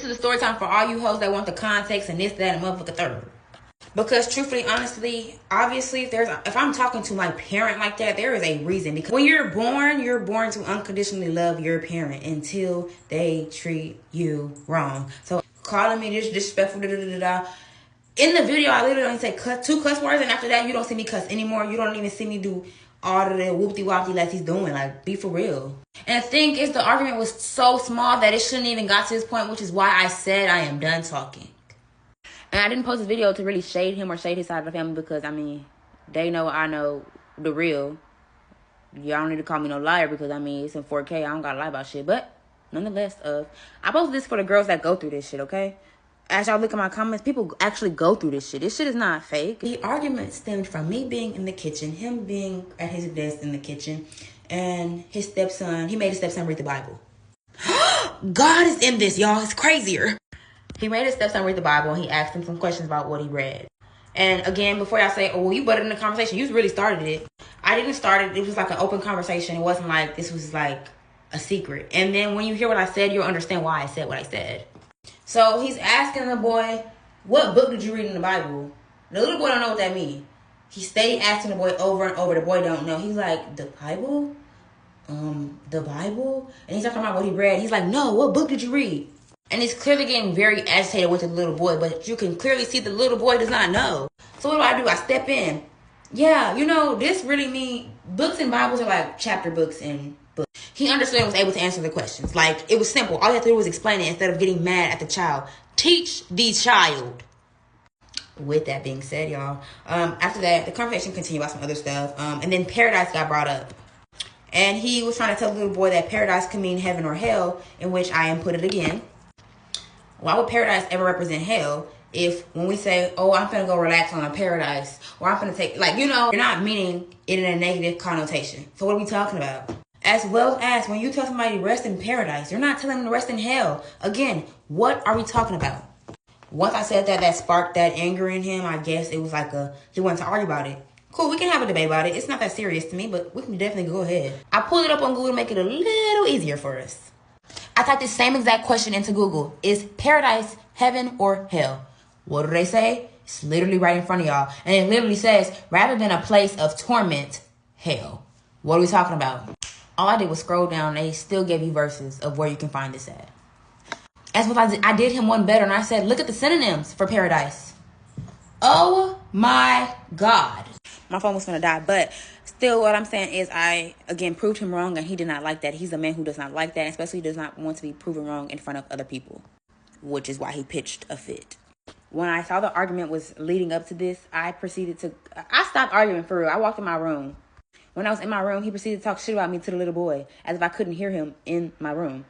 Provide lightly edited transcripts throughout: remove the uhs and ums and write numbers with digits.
This is a story time for all you hoes that want the context and this, that, and motherfucker third. Because truthfully, honestly, obviously, if I'm talking to my parent like that, there is a reason. Because when you're born to unconditionally love your parent until they treat you wrong. So calling me disrespectful, In the video, I literally only say two cuss words, and after that, you don't see me cuss anymore. You don't even see me do all of the whoopty-whoppty like he's doing. Like, be for real. And the thing is, the argument was so small that it shouldn't even got to this point, which is why I said I am done talking. And I didn't post this video to really shade him or shade his side of the family because, I mean, they know I know the real. Y'all don't need to call me no liar because, I mean, it's in 4K. I don't gotta lie about shit. But, nonetheless, I posted this for the girls that go through this shit, okay? As y'all look at my comments, people actually go through this shit. This shit is not fake. The argument stemmed from me being in the kitchen, him being at his desk in the kitchen, and his stepson, he made his stepson read the Bible. God is in this, y'all. It's crazier. He made his stepson read the Bible, and he asked him some questions about what he read. And again, before y'all say, oh, well, you butted in the conversation, you really started it. I didn't start it. It was like an open conversation. It wasn't like this was like a secret. And then when you hear what I said, you'll understand why I said what I said. So he's asking the boy, what book did you read in the Bible? The little boy don't know what that means. He stayed asking the boy over and over. The boy don't know. He's like, the Bible? The Bible? And he's talking about what he read. He's like, no, what book did you read? And he's clearly getting very agitated with the little boy, but you can clearly see the little boy does not know. So what do? I step in. Yeah, you know, this really means books and Bibles are like chapter books and books. He understood and was able to answer the questions. Like, it was simple. All you have to do was explain it instead of getting mad at the child. Teach the child. With that being said, y'all, after that, the conversation continued about some other stuff. And then paradise got brought up. And he was trying to tell the little boy that paradise can mean heaven or hell, in which I input it again. Why would paradise ever represent hell if when we say, oh, I'm finna go relax on a paradise, or I'm finna take, like, you know, you're not meaning it in a negative connotation. So what are we talking about? As well as when you tell somebody to rest in paradise, you're not telling them to rest in hell. Again, what are we talking about? Once I said that sparked that anger in him. I guess it was like he wanted to argue about it. Cool, we can have a debate about it. It's not that serious to me, but we can definitely go ahead. I pulled it up on Google to make it a little easier for us. I typed the same exact question into Google. Is paradise heaven or hell? What do they say? It's literally right in front of y'all. And it literally says, rather than a place of torment, hell. What are we talking about? All I did was scroll down. They still gave you verses of where you can find this at. As what I did him one better, and I said, look at the synonyms for paradise. Oh my God. My phone was gonna die, but still what I'm saying is I, again, proved him wrong, and he did not like that. He's a man who does not like that, and especially does not want to be proven wrong in front of other people, which is why he pitched a fit. When I saw the argument was leading up to this, I stopped arguing for real. I walked in my room. When I was in my room, he proceeded to talk shit about me to the little boy, as if I couldn't hear him in my room.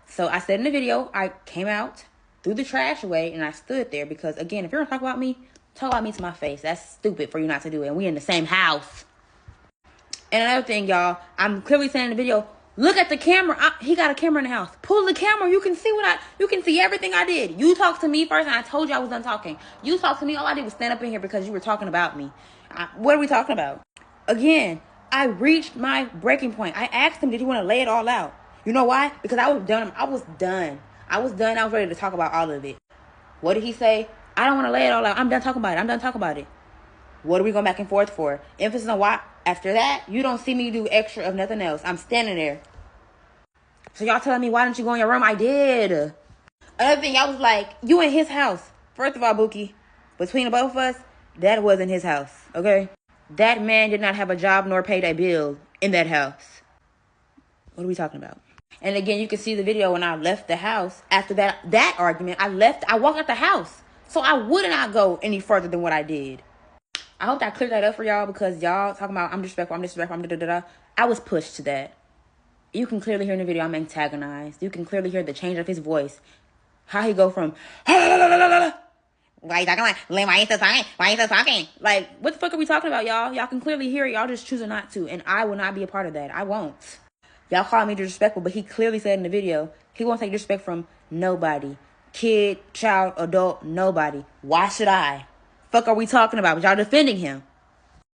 So I said in the video, I came out, threw the trash away, and I stood there because, again, if you're going to talk about me to my face. That's stupid for you not to do it. And we in the same house. And another thing, y'all, I'm clearly saying in the video, look at the camera. He got a camera in the house. Pull the camera. You can see everything I did. You talked to me first, and I told you I was done talking. You talked to me. All I did was stand up in here because you were talking about me. What are we talking about? Again, I reached my breaking point. I asked him, did he want to lay it all out? You know why? Because I was done. I was ready to talk about all of it. What did he say? I don't want to lay it all out. I'm done talking about it. What are we going back and forth for? Emphasis on why. After that, you don't see me do extra of nothing else. I'm standing there. So y'all telling me, why didn't you go in your room? I did. Another thing, y'all was like, you in his house. First of all, Bookie, between the both of us, that wasn't his house, okay? That man did not have a job nor paid a bill in that house. What are we talking about? And again, you can see the video when I left the house. After that argument, I walked out the house. So I would not go any further than what I did. I hope that cleared that up for y'all because y'all talking about I'm disrespectful, I'm da-da-da-da. I was pushed to that. You can clearly hear in the video I'm antagonized. You can clearly hear the change of his voice. How he go from, why you talking like, why you still talking? Why you still talking? Like, what the fuck are we talking about, y'all? Y'all can clearly hear it. Y'all just choosing not to. And I will not be a part of that. I won't. Y'all call me disrespectful, but he clearly said in the video, he won't take disrespect from nobody. Kid, child, adult, nobody. Why should I? Fuck are we talking about? But y'all defending him.